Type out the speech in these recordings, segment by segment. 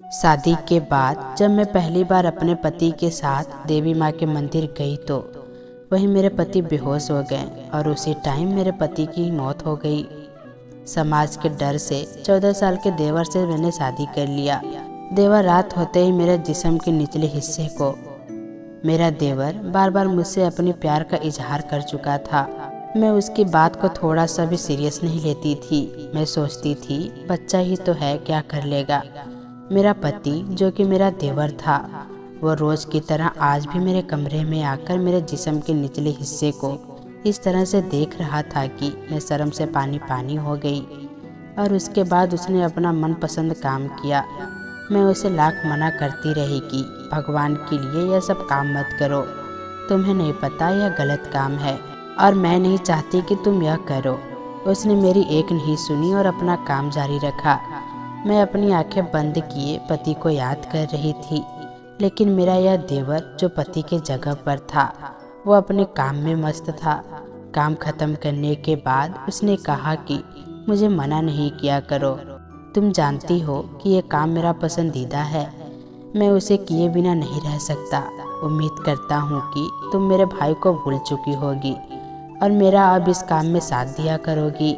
शादी के बाद जब मैं पहली बार अपने पति के साथ देवी माँ के मंदिर गई तो वहीं मेरे पति बेहोश हो गए और उसी टाइम मेरे पति की मौत हो गई। समाज के डर से 14 साल के देवर से मैंने शादी कर लिया। देवर रात होते ही मेरे जिस्म के निचले हिस्से को मेरा देवर बार बार मुझसे अपनी प्यार का इजहार कर चुका था। मैं उसकी बात को थोड़ा सा भी सीरियस नहीं लेती थी। मैं सोचती थी बच्चा ही तो है, क्या कर लेगा। मेरा पति जो कि मेरा देवर था वो रोज़ की तरह आज भी मेरे कमरे में आकर मेरे जिस्म के निचले हिस्से को इस तरह से देख रहा था कि मैं शर्म से पानी पानी हो गई। और उसके बाद उसने अपना मनपसंद काम किया। मैं उसे लाख मना करती रही कि भगवान के लिए यह सब काम मत करो, तुम्हें नहीं पता यह गलत काम है और मैं नहीं चाहती कि तुम यह करो। उसने मेरी एक नहीं सुनी और अपना काम जारी रखा। मैं अपनी आंखें बंद किए पति को याद कर रही थी, लेकिन मेरा यह देवर जो पति के जगह पर था वो अपने काम में मस्त था। काम खत्म करने के बाद उसने कहा कि मुझे मना नहीं किया करो, तुम जानती हो कि ये काम मेरा पसंदीदा है, मैं उसे किए बिना नहीं रह सकता। उम्मीद करता हूँ कि तुम मेरे भाई को भूल चुकी होगी और मेरा अब इस काम में साथ दिया करोगी।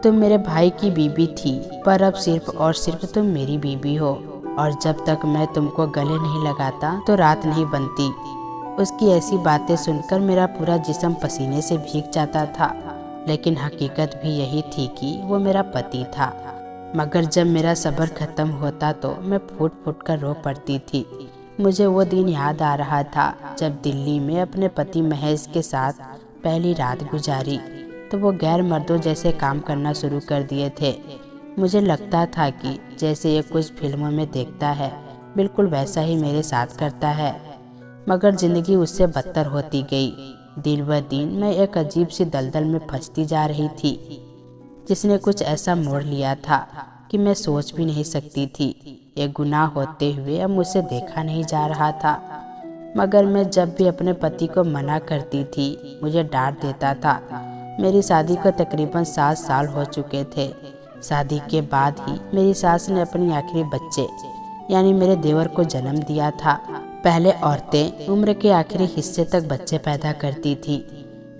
तुम मेरे भाई की बीबी थी पर अब सिर्फ और सिर्फ तुम मेरी बीबी हो और जब तक मैं तुमको गले नहीं लगाता तो रात नहीं बनती। उसकी ऐसी बातें सुनकर मेरा पूरा जिस्म पसीने से भीग जाता था, लेकिन हकीकत भी यही थी कि वो मेरा पति था। मगर जब मेरा सब्र खत्म होता तो मैं फूट फूट कर रो पड़ती थी। मुझे वो दिन याद आ रहा था जब दिल्ली में अपने पति महेश के साथ पहली रात गुजारी तो वो गैर मर्दों जैसे काम करना शुरू कर दिए थे। मुझे लगता था कि जैसे ये कुछ फिल्मों में देखता है बिल्कुल वैसा ही मेरे साथ करता है, मगर ज़िंदगी उससे बदतर होती गई। दिन ब दिन मैं एक अजीब सी दलदल में फंसती जा रही थी जिसने कुछ ऐसा मोड़ लिया था कि मैं सोच भी नहीं सकती थी। ये गुनाह होते हुए अब मुझसे देखा नहीं जा रहा था, मगर मैं जब भी अपने पति को मना करती थी मुझे डांट देता था। मेरी शादी को तकरीबन 7 साल हो चुके थे। शादी के बाद ही मेरी सास ने अपनी आखिरी बच्चे यानी मेरे देवर को जन्म दिया था। पहले औरतें उम्र के आखिरी हिस्से तक बच्चे पैदा करती थी।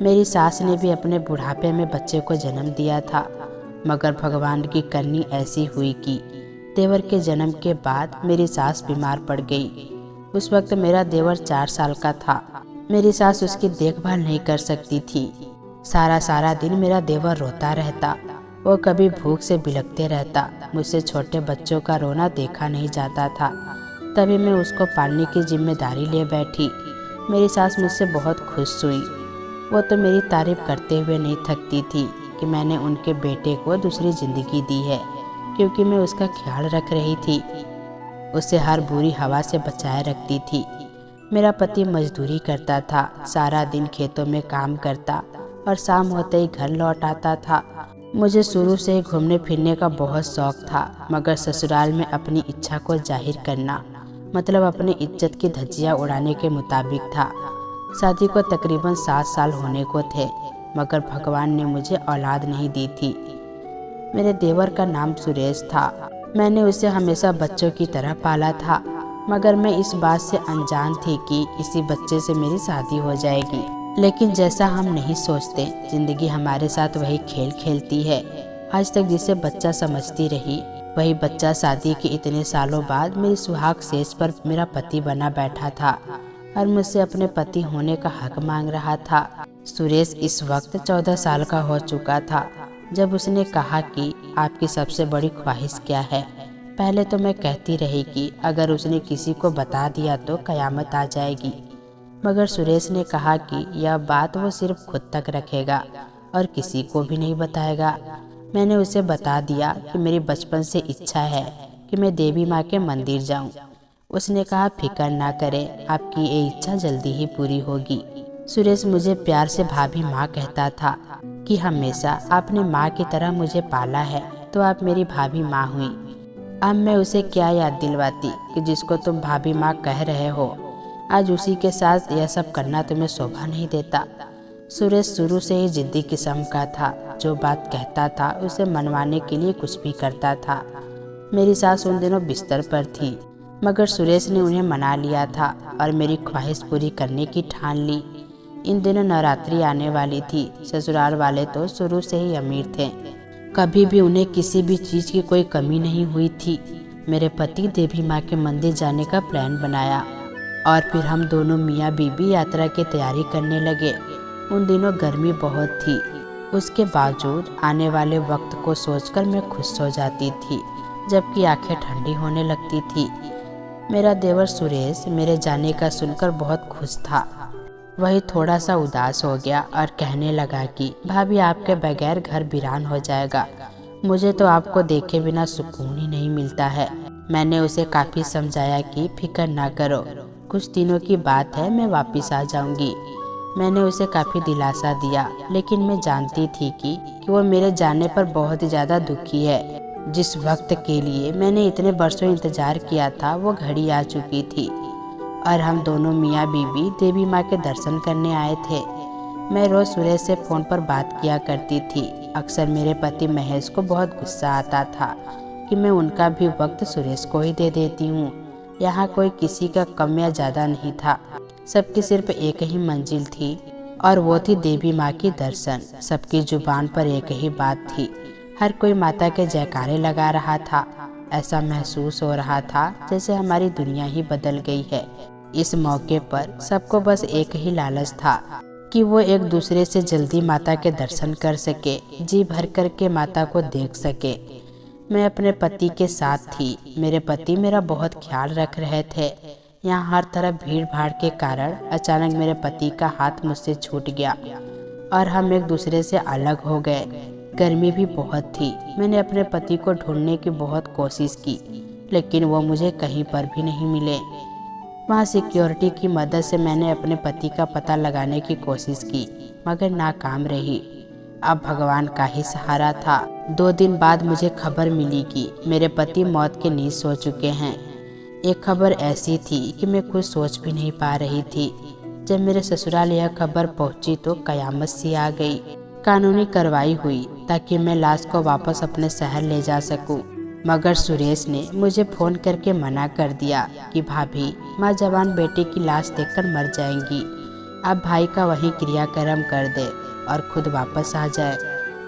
मेरी सास ने भी अपने बुढ़ापे में बच्चे को जन्म दिया था, मगर भगवान की करनी ऐसी हुई कि देवर के जन्म के बाद मेरी सास बीमार पड़ गई। उस वक्त मेरा देवर 4 साल का था। मेरी सास उसकी देखभाल नहीं कर सकती थी। सारा दिन मेरा देवर रोता रहता, वो कभी भूख से बिलखते रहता। मुझसे छोटे बच्चों का रोना देखा नहीं जाता था। तभी मैं उसको पालने की जिम्मेदारी ले बैठी। मेरी सास मुझसे बहुत खुश हुई। वो तो मेरी तारीफ करते हुए नहीं थकती थी कि मैंने उनके बेटे को दूसरी ज़िंदगी दी है, क्योंकि मैं उसका ख्याल रख रही थी, उसे हर बुरी हवा से बचाए रखती थी। मेरा पति मजदूरी करता था, सारा दिन खेतों में काम करता और शाम होते ही घर लौट आता था। मुझे शुरू से ही घूमने फिरने का बहुत शौक था, मगर ससुराल में अपनी इच्छा को जाहिर करना मतलब अपनी इज्जत की धज्जियाँ उड़ाने के मुताबिक था। शादी को तकरीबन 7 साल होने को थे, मगर भगवान ने मुझे औलाद नहीं दी थी। मेरे देवर का नाम सुरेश था। मैंने उसे हमेशा बच्चों की तरह पाला था, मगर मैं इस बात से अनजान थी कि इसी बच्चे से मेरी शादी हो जाएगी। लेकिन जैसा हम नहीं सोचते, जिंदगी हमारे साथ वही खेल खेलती है। आज तक जिसे बच्चा समझती रही वही बच्चा शादी के इतने सालों बाद मेरी सुहाग सेज पर मेरा पति बना बैठा था और मुझसे अपने पति होने का हक मांग रहा था। सुरेश इस वक्त 14 साल का हो चुका था। जब उसने कहा कि आपकी सबसे बड़ी ख्वाहिश क्या है, पहले तो मैं कहती रही कि अगर उसने किसी को बता दिया तो कयामत आ जाएगी, मगर सुरेश ने कहा कि यह बात वो सिर्फ खुद तक रखेगा और किसी को भी नहीं बताएगा। मैंने उसे बता दिया कि मेरी बचपन से इच्छा है कि मैं देवी माँ के मंदिर जाऊं। उसने कहा फिक्र ना करें, आपकी ये इच्छा जल्दी ही पूरी होगी। सुरेश मुझे प्यार से भाभी माँ कहता था कि हमेशा आपने माँ की तरह मुझे पाला है, तो आप मेरी भाभी माँ हुई। अब मैं उसे क्या याद दिलवाती कि जिसको तुम भाभी माँ कह रहे हो आज उसी के साथ यह सब करना तुम्हें शोभा नहीं देता। सुरेश शुरू से ही जिद्दी किस्म का था, जो बात कहता था उसे मनवाने के लिए कुछ भी करता था। मेरी सास उन दिनों बिस्तर पर थी, मगर सुरेश ने उन्हें मना लिया था और मेरी ख्वाहिश पूरी करने की ठान ली। इन दिनों नवरात्रि आने वाली थी। ससुराल वाले तो शुरू से ही अमीर थे, कभी भी उन्हें किसी भी चीज़ की कोई कमी नहीं हुई थी। मेरे पति देवी माँ के मंदिर जाने का प्लान बनाया और फिर हम दोनों मियाँ बीबी यात्रा की तैयारी करने लगे। उन दिनों गर्मी बहुत थी, उसके बावजूद आने वाले वक्त को सोचकर मैं खुश हो जाती थी, जबकि आंखें ठंडी होने लगती थी। मेरा देवर सुरेश मेरे जाने का सुनकर बहुत खुश था। वही थोड़ा सा उदास हो गया और कहने लगा कि भाभी, आपके बगैर घर वीरान हो जाएगा। मुझे तो आपको देखे बिना सुकून ही नहीं मिलता है। मैंने उसे काफ़ी समझाया कि फिक्र ना करो, कुछ दिनों की बात है, मैं वापस आ जाऊंगी। मैंने उसे काफ़ी दिलासा दिया, लेकिन मैं जानती थी कि वो मेरे जाने पर बहुत ही ज़्यादा दुखी है। जिस वक्त के लिए मैंने इतने बरसों इंतज़ार किया था, वो घड़ी आ चुकी थी और हम दोनों मियाँ बीबी देवी माँ के दर्शन करने आए थे। मैं रोज़ सुरेश से फ़ोन पर बात किया करती थी। अक्सर मेरे पति महेश को बहुत गुस्सा आता था कि मैं उनका भी वक्त सुरेश को ही दे देती हूँ। यहाँ कोई किसी का कम या ज़्यादा नहीं था, सबकी सिर्फ एक ही मंजिल थी और वो थी देवी माँ की दर्शन। सबकी जुबान पर एक ही बात थी, हर कोई माता के जयकारे लगा रहा था। ऐसा महसूस हो रहा था जैसे हमारी दुनिया ही बदल गई है। इस मौके पर सबको बस एक ही लालच था कि वो एक दूसरे से जल्दी माता के दर्शन कर सके, जी भर कर के माता को देख सके। मैं अपने पति के साथ थी। मेरे पति मेरा बहुत ख्याल रख रहे थे। यहाँ हर तरफ भीड़ भाड़ के कारण अचानक मेरे पति का हाथ मुझसे छूट गया और हम एक दूसरे से अलग हो गए। गर्मी भी बहुत थी। मैंने अपने पति को ढूंढने की बहुत कोशिश की, लेकिन वो मुझे कहीं पर भी नहीं मिले। वहाँ सिक्योरिटी की मदद से मैंने अपने पति का पता लगाने की कोशिश की, मगर नाकाम रही। अब भगवान का ही सहारा था। 2 दिन बाद मुझे खबर मिली कि मेरे पति मौत के नींद सो चुके हैं। एक खबर ऐसी थी कि मैं कुछ सोच भी नहीं पा रही थी। जब मेरे ससुराल यह खबर पहुंची तो कयामत सी आ गई। कानूनी कार्रवाई हुई ताकि मैं लाश को वापस अपने शहर ले जा सकूं, मगर सुरेश ने मुझे फ़ोन करके मना कर दिया कि भाभी, माँ जवान बेटे की लाश देखकर मर जाएंगी। अब भाई का वहीं क्रियाक्रम कर दे और खुद वापस आ जाए।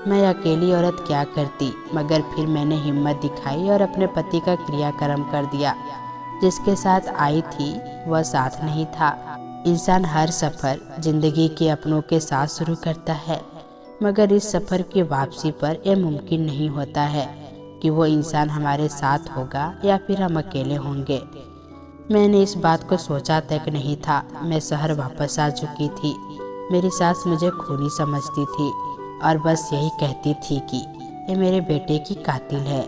मैं अकेली औरत क्या करती, मगर फिर मैंने हिम्मत दिखाई और अपने पति का क्रियाक्रम कर दिया। जिसके साथ आई थी वह साथ नहीं था। इंसान हर सफ़र जिंदगी के अपनों के साथ शुरू करता है, मगर इस सफ़र की वापसी पर यह मुमकिन नहीं होता है कि वो इंसान हमारे साथ होगा या फिर हम अकेले होंगे। मैंने इस बात को सोचा तक नहीं था। मैं शहर वापस आ चुकी थी। मेरी सास मुझे खूनी समझती थी और बस यही कहती थी कि ये मेरे बेटे की कातिल है।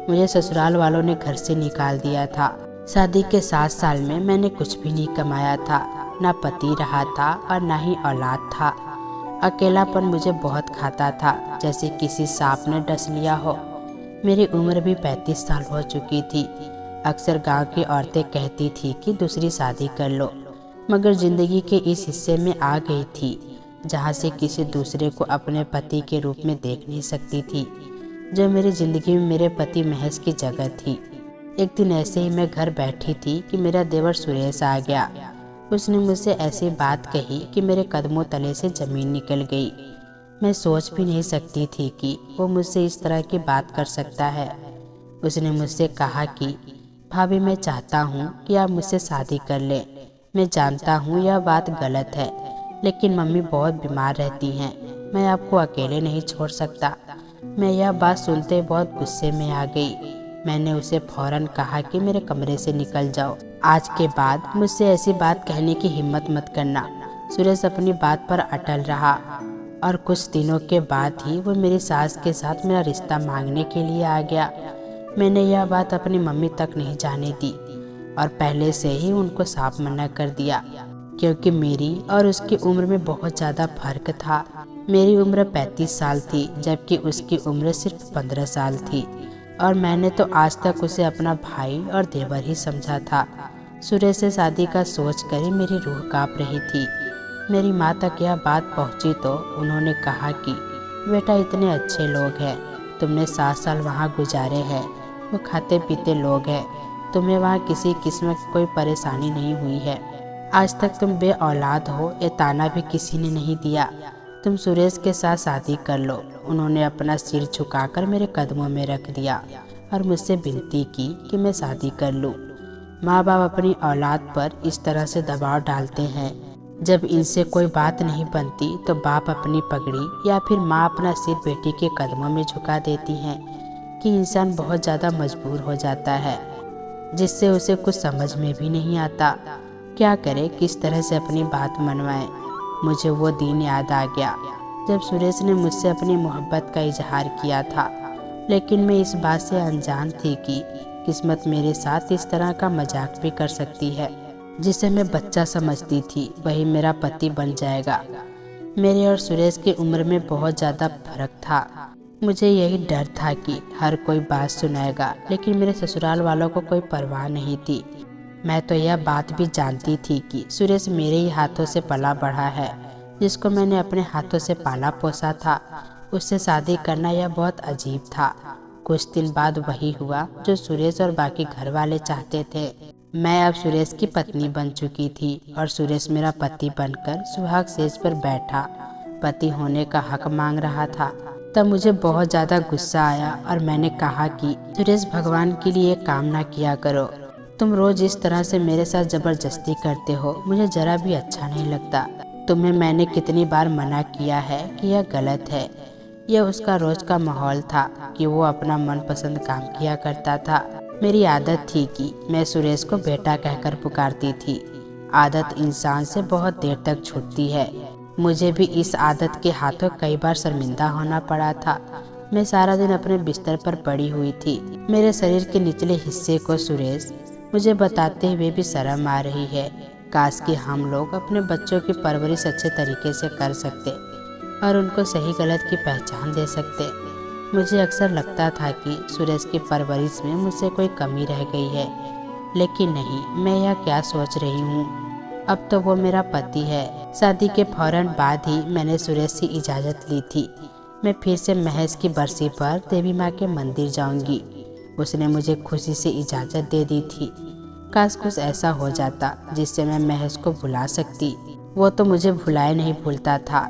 मुझे ससुराल वालों ने घर से निकाल दिया था। शादी के 7 साल में मैंने कुछ भी नहीं कमाया था, ना पति रहा था और ना ही औलाद था। अकेलापन मुझे बहुत खाता था, जैसे किसी सांप ने डस लिया हो। मेरी उम्र भी 35 साल हो चुकी थी। अक्सर गांव की औरतें कहती थी कि दूसरी शादी कर लो, मगर ज़िंदगी के इस हिस्से में आ गई थी जहां से किसी दूसरे को अपने पति के रूप में देख नहीं सकती थी। जो मेरी ज़िंदगी में मेरे पति महज की जगह थी। एक दिन ऐसे ही मैं घर बैठी थी कि मेरा देवर सुरेश आ गया। उसने मुझसे ऐसी बात कही कि मेरे कदमों तले से ज़मीन निकल गई। मैं सोच भी नहीं सकती थी कि वो मुझसे इस तरह की बात कर सकता है। उसने मुझसे कहा कि भाभी, मैं चाहता हूँ कि आप मुझसे शादी कर लें। मैं जानता हूँ यह बात गलत है, लेकिन मम्मी बहुत बीमार रहती हैं। मैं आपको अकेले नहीं छोड़ सकता। मैं यह बात सुनते बहुत गुस्से में आ गई। मैंने उसे फौरन कहा कि मेरे कमरे से निकल जाओ। आज के बाद मुझसे ऐसी बात कहने की हिम्मत मत करना। सुरेश अपनी बात पर अटल रहा और कुछ दिनों के बाद ही वो मेरी सास के साथ मेरा रिश्ता मांगने के लिए आ गया। मैंने यह बात अपनी मम्मी तक नहीं जाने दी और पहले से ही उनको साफ मना कर दिया, क्योंकि मेरी और उसकी उम्र में बहुत ज़्यादा फर्क था। मेरी उम्र 35 साल थी, जबकि उसकी उम्र सिर्फ 15 साल थी और मैंने तो आज तक उसे अपना भाई और देवर ही समझा था। सुरेश से शादी का सोच कर ही मेरी रूह कांप रही थी। मेरी माँ तक यह बात पहुँची तो उन्होंने कहा कि बेटा, इतने अच्छे लोग हैं, तुमने 7 साल वहाँ गुजारे हैं, वो खाते पीते लोग हैं। तुम्हें वहाँ किसी किस्म की कोई परेशानी नहीं हुई है। आज तक तुम बे औलाद हो, ये ताना भी किसी ने नहीं दिया। तुम सुरेश के साथ शादी कर लो। उन्होंने अपना सिर झुकाकर मेरे कदमों में रख दिया और मुझसे विनती की कि मैं शादी कर लूँ। माँ बाप अपनी औलाद पर इस तरह से दबाव डालते हैं। जब इनसे कोई बात नहीं बनती तो बाप अपनी पगड़ी या फिर माँ अपना सिर बेटी के कदमों में झुका देती हैं कि इंसान बहुत ज़्यादा मजबूर हो जाता है, जिससे उसे कुछ समझ में भी नहीं आता क्या करे, किस तरह से अपनी बात मनवाए। मुझे वो दिन याद आ गया जब सुरेश ने मुझसे अपनी मोहब्बत का इजहार किया था, लेकिन मैं इस बात से अनजान थी कि किस्मत मेरे साथ इस तरह का मजाक भी कर सकती है। जिसे मैं बच्चा समझती थी वही मेरा पति बन जाएगा। मेरे और सुरेश की उम्र में बहुत ज़्यादा फर्क था। मुझे यही डर था कि हर कोई बात सुनाएगा, लेकिन मेरे ससुराल वालों को कोई परवाह नहीं थी। मैं तो यह बात भी जानती थी कि सुरेश मेरे ही हाथों से पला बढ़ा है, जिसको मैंने अपने हाथों से पाला पोसा था। उससे शादी करना यह बहुत अजीब था। कुछ दिन बाद वही हुआ जो सुरेश और बाकी घर वाले चाहते थे। मैं अब सुरेश की पत्नी बन चुकी थी और सुरेश मेरा पति बनकर सुहाग सेज पर बैठा पति होने का हक मांग रहा था। तब मुझे बहुत ज़्यादा गुस्सा आया और मैंने कहा कि सुरेश, भगवान के लिए काम ना किया करो। तुम रोज इस तरह से मेरे साथ जबरदस्ती करते हो, मुझे जरा भी अच्छा नहीं लगता। तुम्हें मैंने कितनी बार मना किया है कि यह गलत है। यह उसका रोज का माहौल था कि वो अपना मनपसंद काम किया करता था। मेरी आदत थी कि मैं सुरेश को बेटा कहकर पुकारती थी। आदत इंसान से बहुत देर तक छूटती है। मुझे भी इस आदत के हाथों कई बार शर्मिंदा होना पड़ा था। मैं सारा दिन अपने बिस्तर पर पड़ी हुई थी। मेरे शरीर के निचले हिस्से को सुरेश मुझे बताते हुए भी शर्म आ रही है। काश कि हम लोग अपने बच्चों की परवरिश अच्छे तरीके से कर सकते और उनको सही गलत की पहचान दे सकते। मुझे अक्सर लगता था कि सुरेश की परवरिश में मुझसे कोई कमी रह गई है, लेकिन नहीं, मैं यह क्या सोच रही हूँ। अब तो वो मेरा पति है। शादी के फौरन बाद ही मैंने सुरेश से इजाज़त ली थी। मैं फिर से महेश की बरसी पर देवी माँ के मंदिर जाऊंगी। उसने मुझे खुशी से इजाज़त दे दी थी। काश कुछ ऐसा हो जाता जिससे मैं महेश को भुला सकती। वो तो मुझे भुलाए नहीं भूलता था।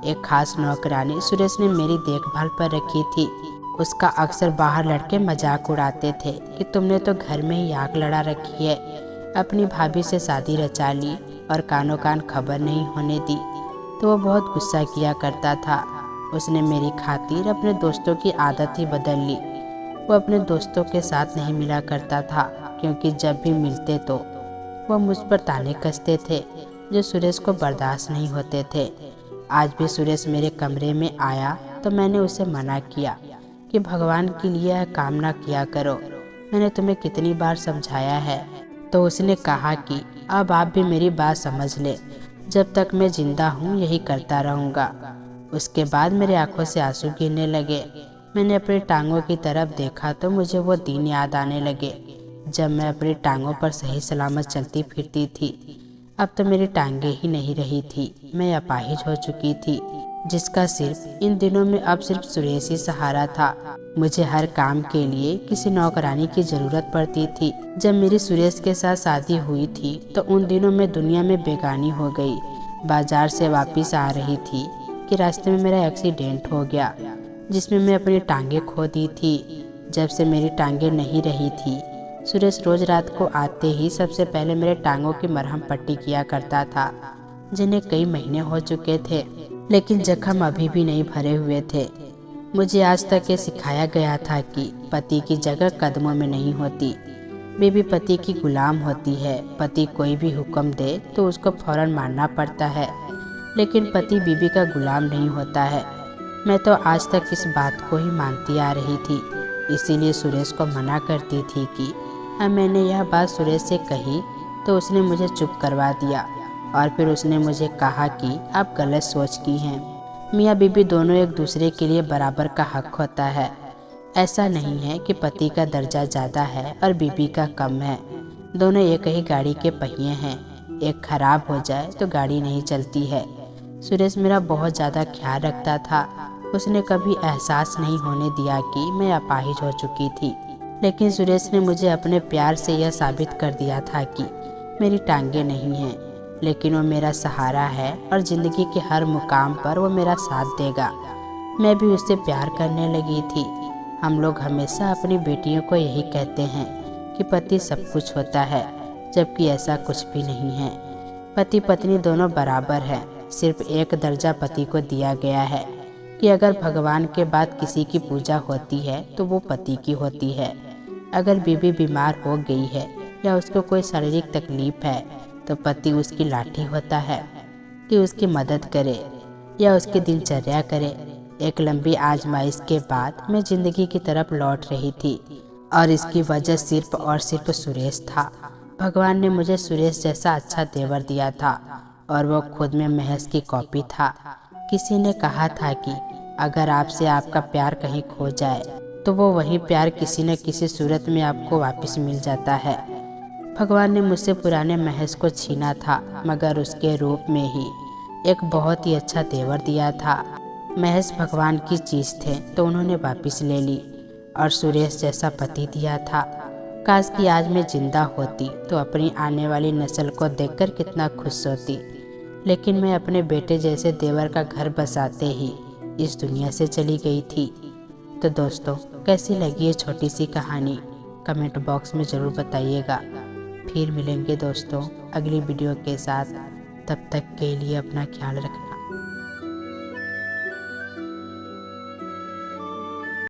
एक खास नौकरानी सुरेश ने मेरी देखभाल पर रखी थी। उसका अक्सर बाहर लड़के मजाक उड़ाते थे कि तुमने तो घर में ही आग लड़ा रखी है, अपनी भाभी से शादी रचा ली और कानों कान खबर नहीं होने दी। तो वो बहुत गुस्सा किया करता था। उसने मेरी खातिर अपने दोस्तों की आदत ही बदल ली। वो अपने दोस्तों के साथ नहीं मिला करता था, क्योंकि जब भी मिलते तो वो मुझ पर ताने कसते थे जो सुरेश को बर्दाश्त नहीं होते थे। आज भी सुरेश मेरे कमरे में आया तो मैंने उसे मना किया कि भगवान के लिए यह काम ना किया करो। मैंने तुम्हें कितनी बार समझाया है। तो उसने कहा कि अब आप भी मेरी बात समझ ले, जब तक मैं जिंदा हूँ यही करता रहूँगा। उसके बाद मेरे आंखों से आंसू गिरने लगे। मैंने अपनी टांगों की तरफ देखा तो मुझे वो दिन याद आने लगे जब मैं अपनी टांगों पर सही सलामत चलती फिरती थी। अब तो मेरी टांगे ही नहीं रही थी। मैं अपाहिज हो चुकी थी, जिसका सिर्फ इन दिनों में अब सिर्फ सुरेश ही सहारा था। मुझे हर काम के लिए किसी नौकरानी की जरूरत पड़ती थी। जब मेरी सुरेश के साथ शादी हुई थी तो उन दिनों में दुनिया में बेगानी हो गई। बाजार से वापस आ रही थी कि रास्ते में मेरा एक्सीडेंट हो गया, जिसमें मैं अपनी टांगे खो दी थी। जब से मेरी टांगे नहीं रही थी, सुरेश रोज रात को आते ही सबसे पहले मेरे टांगों की मरहम पट्टी किया करता था, जिन्हें कई महीने हो चुके थे, लेकिन जख्म अभी भी नहीं भरे हुए थे। मुझे आज तक ये सिखाया गया था कि पति की जगह कदमों में नहीं होती, बीवी पति की गुलाम होती है। पति कोई भी हुक्म दे तो उसको फौरन मानना पड़ता है, लेकिन पति बीवी का गुलाम नहीं होता है। मैं तो आज तक इस बात को ही मानती आ रही थी, इसीलिए सुरेश को मना करती थी कि मैंने यह बात सुरेश से कही तो उसने मुझे चुप करवा दिया और फिर उसने मुझे कहा कि आप गलत सोच की हैं। मियाँ बीबी दोनों एक दूसरे के लिए बराबर का हक होता है। ऐसा नहीं है कि पति का दर्जा ज़्यादा है और बीबी का कम है। दोनों एक ही गाड़ी के पहिए हैं। एक खराब हो जाए तो गाड़ी नहीं चलती है। सुरेश मेरा बहुत ज़्यादा ख्याल रखता था। उसने कभी एहसास नहीं होने दिया कि मैं अपाहिज हो चुकी थी। लेकिन सुरेश ने मुझे अपने प्यार से यह साबित कर दिया था कि मेरी टांगें नहीं हैं, लेकिन वो मेरा सहारा है और ज़िंदगी के हर मुकाम पर वो मेरा साथ देगा। मैं भी उससे प्यार करने लगी थी। हम लोग हमेशा अपनी बेटियों को यही कहते हैं कि पति सब कुछ होता है, जबकि ऐसा कुछ भी नहीं है। पति पत्नी दोनों बराबर हैं, सिर्फ एक दर्जा पति को दिया गया है कि अगर भगवान के बाद किसी की पूजा होती है तो वो पति की होती है। अगर बीवी बीमार हो गई है या उसको कोई शारीरिक तकलीफ है तो पति उसकी लाठी होता है कि उसकी मदद करे या उसकी दिनचर्या करे। एक लंबी आजमाइश के बाद मैं जिंदगी की तरफ लौट रही थी और इसकी वजह सिर्फ और सिर्फ सुरेश था। भगवान ने मुझे सुरेश जैसा अच्छा देवर दिया था और वो खुद में महज की कॉपी था। किसी ने कहा था कि अगर आपसे आपका प्यार कहीं खो जाए तो वो वही प्यार किसी न किसी सूरत में आपको वापस मिल जाता है। भगवान ने मुझसे पुराने महज को छीना था, मगर उसके रूप में ही एक बहुत ही अच्छा देवर दिया था। महज भगवान की चीज़ थे तो उन्होंने वापस ले ली और सुरेश जैसा पति दिया था। काश कि आज मैं जिंदा होती तो अपनी आने वाली नस्ल को देखकर कितना खुश होती, लेकिन मैं अपने बेटे जैसे देवर का घर बसाते ही इस दुनिया से चली गई थी। तो दोस्तों, कैसी लगी ये छोटी सी कहानी कमेंट बॉक्स में ज़रूर बताइएगा। फिर मिलेंगे दोस्तों अगली वीडियो के साथ। तब तक के लिए अपना ख्याल रखना।